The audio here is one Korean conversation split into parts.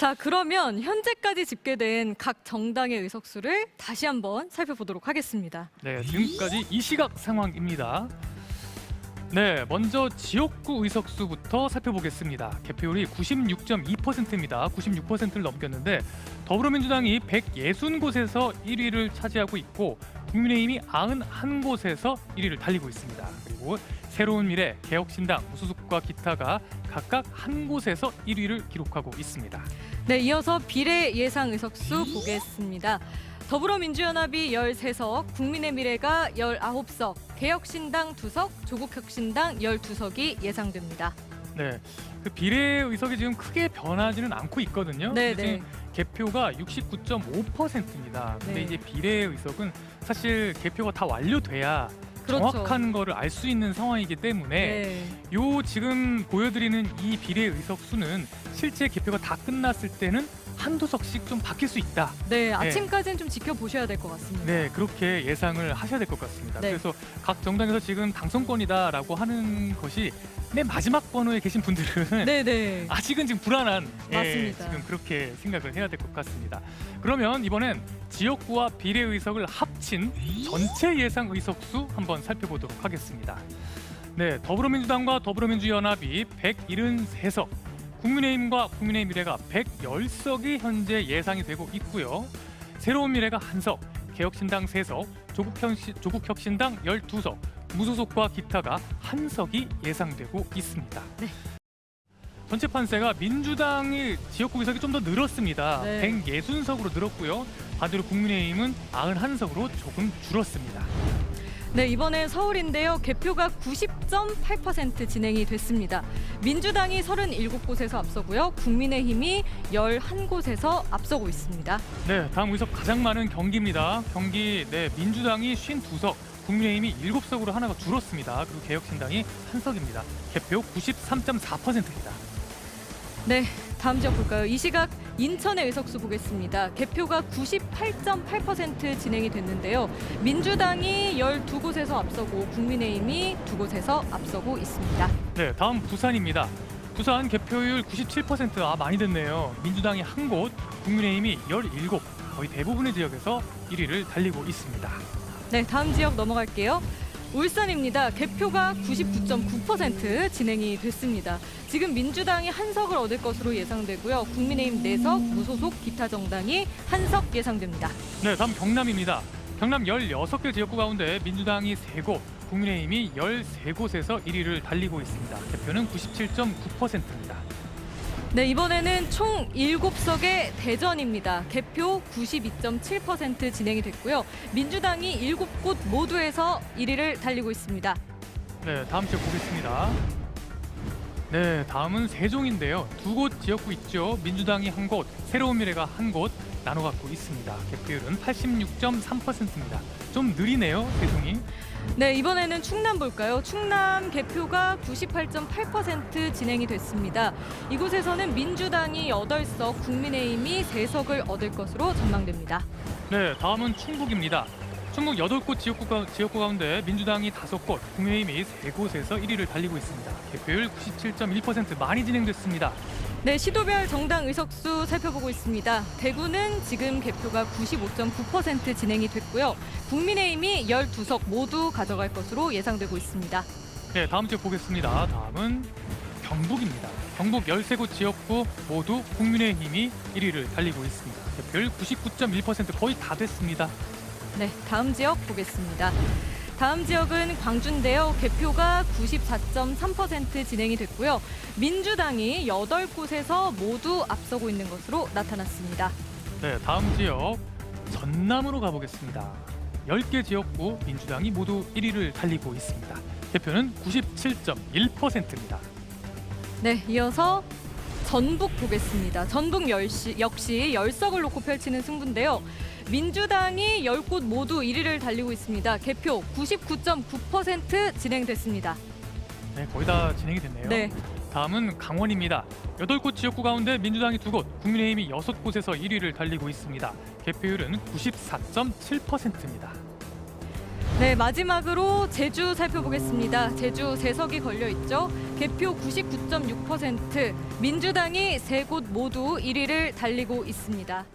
자, 그러면 현재까지 집계된 각 정당의 의석수를 다시 한번 살펴보도록 하겠습니다. 네, 지금까지 이 시각 상황입니다. 네, 먼저 지역구 의석수부터 살펴보겠습니다. 개표율이 96.2%입니다. 96%를 넘겼는데 더불어민주당이 160곳에서 1위를 차지하고 있고 국민의힘이 91곳에서 1위를 달리고 있습니다. 그리고 새로운미래, 개혁신당, 무소속과 기타가 각각 한 곳에서 1위를 기록하고 있습니다. 네, 이어서 비례 예상 의석수 보겠습니다. 더불어민주연합이 13석, 국민의미래가 19석, 개혁신당 2석, 조국혁신당 12석이 예상됩니다. 네, 그 비례 의석이 지금 크게 변하지는 않고 있거든요. 네, 지금 네. 개표가 69.5%입니다. 근데 네. 이제 비례 의석은 사실 개표가 다 완료돼야 그렇죠. 정확한 거를 알 수 있는 상황이기 때문에 네. 요 지금 보여드리는 이 비례 의석수는 실제 개표가 다 끝났을 때는 한두 석씩 좀 바뀔 수 있다. 네, 아침까지는 좀 지켜보셔야 될 것 같습니다. 네, 그렇게 예상을 하셔야 될 것 같습니다. 네. 그래서 각 정당에서 지금 당선권이다라고 하는 것이 맨 마지막 번호에 계신 분들은 네, 네. 아직은 지금 불안한 맞습니다. 지금 그렇게 생각을 해야 될 것 같습니다. 그러면 이번엔 지역구와 비례 의석을 합친 전체 예상 의석수 한번 살펴보도록 하겠습니다. 네, 더불어민주당과 더불어민주연합이 173석, 국민의힘과 국민의미래가 110석이 현재 예상이 되고 있고요. 새로운미래가 1석, 개혁신당 3석, 조국혁신당 12석, 무소속과 기타가 1석이 예상되고 있습니다. 네. 전체 판세가 민주당이 지역구 의석이 좀 더 늘었습니다. 네. 160석으로 늘었고요. 반대로 국민의힘은 91석으로 조금 줄었습니다. 네, 이번엔 서울인데요. 개표가 90.8% 진행이 됐습니다. 민주당이 37곳에서 앞서고요. 국민의힘이 11곳에서 앞서고 있습니다. 네, 다음 의석 가장 많은 경기입니다. 경기 민주당이 52석, 국민의힘이 7석으로 하나가 줄었습니다. 그리고 개혁신당이 1석입니다. 개표 93.4%입니다. 네, 다음 지역 볼까요? 이 시각 인천의 의석수 보겠습니다. 개표가 98.8% 진행이 됐는데요. 민주당이 12곳에서 앞서고 국민의힘이 2곳에서 앞서고 있습니다. 네, 다음 부산입니다. 부산 개표율 97%, 많이 됐네요. 민주당이 1곳, 국민의힘이 17, 거의 대부분의 지역에서 1위를 달리고 있습니다. 네, 다음 지역 넘어갈게요. 울산입니다. 개표가 99.9% 진행이 됐습니다. 지금 민주당이 1석을 얻을 것으로 예상되고요. 국민의힘 4석, 무소속 기타 정당이 1석 예상됩니다. 네, 다음 경남입니다. 경남 16개 지역구 가운데 민주당이 3곳, 국민의힘이 13곳에서 1위를 달리고 있습니다. 개표는 97.9%입니다. 네, 이번에는 총 7석의 대전입니다. 개표 92.7% 진행이 됐고요. 민주당이 7곳 모두에서 1위를 달리고 있습니다. 네, 다음 지역 보겠습니다. 네, 다음은 세종인데요. 2곳 지역구 있죠. 민주당이 1곳, 새로운미래가 1곳 나눠 갖고 있습니다. 개표율은 86.3%입니다. 좀 느리네요, 세종이. 네, 이번에는 충남 볼까요? 충남 개표가 98.8% 진행이 됐습니다. 이곳에서는 민주당이 8석, 국민의힘이 3석을 얻을 것으로 전망됩니다. 네, 다음은 충북입니다. 충북 8곳 지역구 가운데 민주당이 5곳, 국민의힘이 3곳에서 1위를 달리고 있습니다. 개표율 97.1%, 많이 진행됐습니다. 네, 시도별 정당 의석수 살펴보고 있습니다. 대구는 지금 개표가 95.9% 진행이 됐고요. 국민의힘이 12석 모두 가져갈 것으로 예상되고 있습니다. 네, 다음 지역 보겠습니다. 다음은 경북입니다. 경북 13곳 지역구 모두 국민의힘이 1위를 달리고 있습니다. 개표율 99.1%, 거의 다 됐습니다. 네, 다음 지역 보겠습니다. 다음 지역은 광주인데요. 개표가 94.3% 진행이 됐고요. 민주당이 8곳에서 모두 앞서고 있는 것으로 나타났습니다. 네, 다음 지역 전남으로 가보겠습니다. 10개 지역구 민주당이 모두 1위를 달리고 있습니다. 개표는 97.1%입니다. 네, 이어서 전북 보겠습니다. 전북 역시 10석을 놓고 펼치는 승부인데요. 민주당이 10곳 모두 1위를 달리고 있습니다. 개표 99.9% 진행됐습니다. 네, 거의 다 진행이 됐네요. 네. 다음은 강원입니다. 8곳 지역구 가운데 민주당이 2곳, 국민의힘이 6곳에서 1위를 달리고 있습니다. 개표율은 94.7%입니다. 네, 마지막으로 제주 살펴보겠습니다. 제주 3석이 걸려 있죠. 개표 99.6%, 민주당이 3곳 모두 1위를 달리고 있습니다.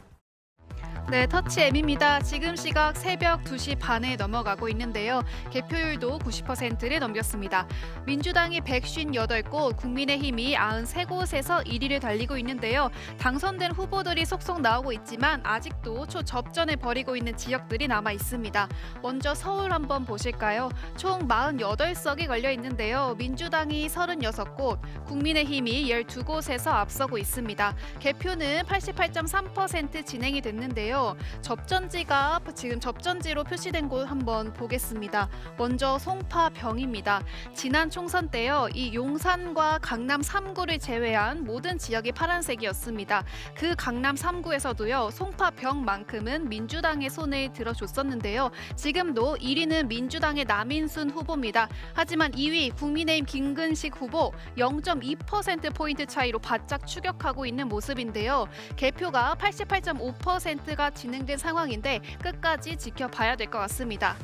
네, 터치M입니다. 지금 시각 새벽 2시 반에 넘어가고 있는데요. 개표율도 90%를 넘겼습니다. 민주당이 158곳, 국민의힘이 93곳에서 1위를 달리고 있는데요. 당선된 후보들이 속속 나오고 있지만 아직도 초접전을 벌이고 있는 지역들이 남아 있습니다. 먼저 서울 한번 보실까요? 총 48석이 걸려 있는데요. 민주당이 36곳, 국민의힘이 12곳에서 앞서고 있습니다. 개표는 88.3% 진행이 됐는데요. 접전지가 지금 접전지로 표시된 곳 한번 보겠습니다. 먼저 송파병입니다. 지난 총선 때요, 이 용산과 강남 3구를 제외한 모든 지역이 파란색이었습니다. 그 강남 3구에서도요, 송파병만큼은 민주당의 손을 들어줬었는데요. 지금도 1위는 민주당의 남인순 후보입니다. 하지만 2위 국민의힘 김근식 후보 0.2%포인트 차이로 바짝 추격하고 있는 모습인데요. 개표가 88.5%가 진행된 상황인데 끝까지 지켜봐야 될 것 같습니다.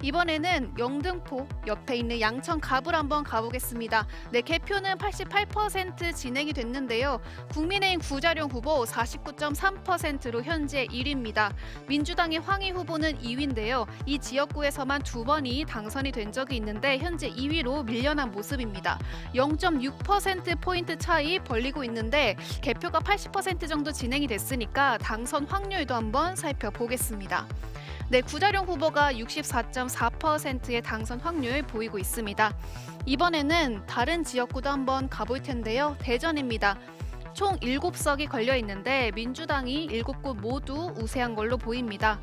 이번에는 영등포 옆에 있는 양천 갑을 한번 가보겠습니다. 네, 개표는 88% 진행이 됐는데요. 국민의힘 구자룡 후보 49.3%로 현재 1위입니다. 민주당의 황희 후보는 2위인데요. 이 지역구에서만 2번이 당선이 된 적이 있는데 현재 2위로 밀려난 모습입니다. 0.6%포인트 차이 벌리고 있는데 개표가 80% 정도 진행이 됐으니까 당선 확률도 한번 살펴보겠습니다. 네, 구자룡 후보가 64.4%의 당선 확률 보이고 있습니다. 이번에는 다른 지역구도 한번 가볼 텐데요. 대전입니다. 총 7석이 걸려 있는데 민주당이 7곳 모두 우세한 걸로 보입니다.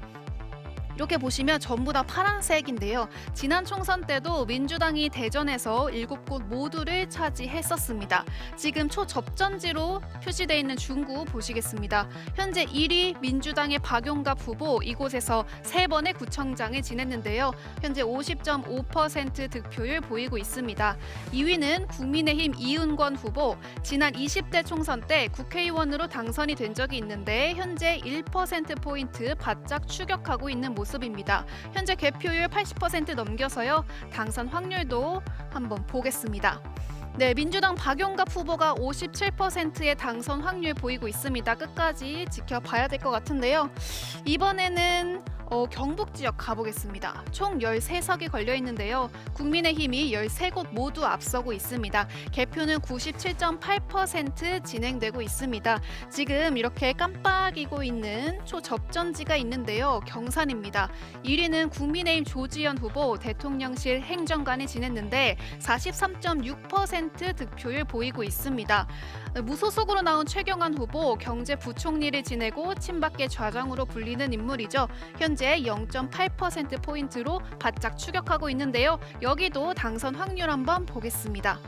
이렇게 보시면 전부 다 파란색인데요. 지난 총선 때도 민주당이 대전에서 7곳 모두를 차지했었습니다. 지금 초접전지로 표시되어 있는 중구 보시겠습니다. 현재 1위 민주당의 박용갑 후보, 이곳에서 3번의 구청장을 지냈는데요. 현재 50.5% 득표율 보이고 있습니다. 2위는 국민의힘 이은권 후보, 지난 20대 총선 때 국회의원으로 당선이 된 적이 있는데 현재 1%포인트 바짝 추격하고 있는 모습입니다. 현재 개표율 80% 넘겨서요. 당선 확률도 한번 보겠습니다. 네, 민주당 박용갑 후보가 57%의 당선 확률 보이고 있습니다. 끝까지 지켜봐야 될 것 같은데요. 이번에는 경북 지역 가보겠습니다. 총 13석이 걸려 있는데요. 국민의힘이 13곳 모두 앞서고 있습니다. 개표는 97.8% 진행되고 있습니다. 지금 이렇게 깜빡이고 있는 초접전지가 있는데요. 경산입니다. 1위는 국민의힘 조지현 후보, 대통령실 행정관이 지냈는데 43.6% 득표율 보이고 있습니다. 무소속으로 나온 최경환 후보, 경제부총리를 지내고 친박계 좌장으로 불리는 인물이죠. 현재 0.8%포인트로 바짝 추격하고 있는데요. 여기도 당선 확률 한번 보겠습니다.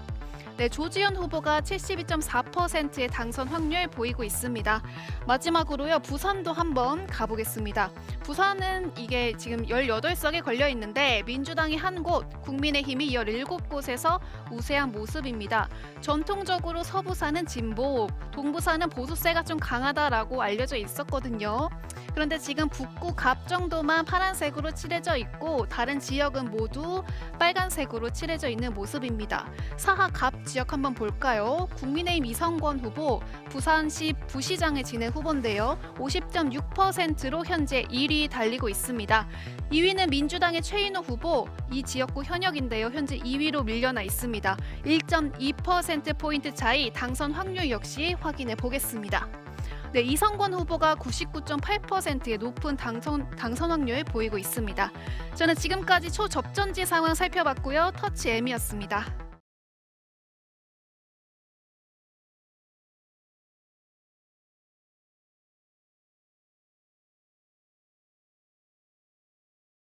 네, 조지현 후보가 72.4%의 당선 확률 보이고 있습니다. 마지막으로요, 부산도 한번 가보겠습니다. 부산은 이게 지금 18석이 걸려 있는데 민주당이 1곳, 국민의힘이 17곳에서 우세한 모습입니다. 전통적으로 서부산은 진보, 동부산은 보수세가 좀 강하다라고 알려져 있었거든요. 그런데 지금 북구 갑 정도만 파란색으로 칠해져 있고 다른 지역은 모두 빨간색으로 칠해져 있는 모습입니다. 사하 갑 지역 한번 볼까요? 국민의힘 이성권 후보, 부산시 부시장에 지낸 후보인데요. 50.6%로 현재 1위 달리고 있습니다. 2위는 민주당의 최인호 후보, 이 지역구 현역인데요. 현재 2위로 밀려나 있습니다. 1.2%포인트 차이, 당선 확률 역시 확인해 보겠습니다. 네, 이성권 후보가 99.8%의 높은 당선 확률 보이고 있습니다. 저는 지금까지 초접전지 상황 살펴봤고요. 터치M이었습니다.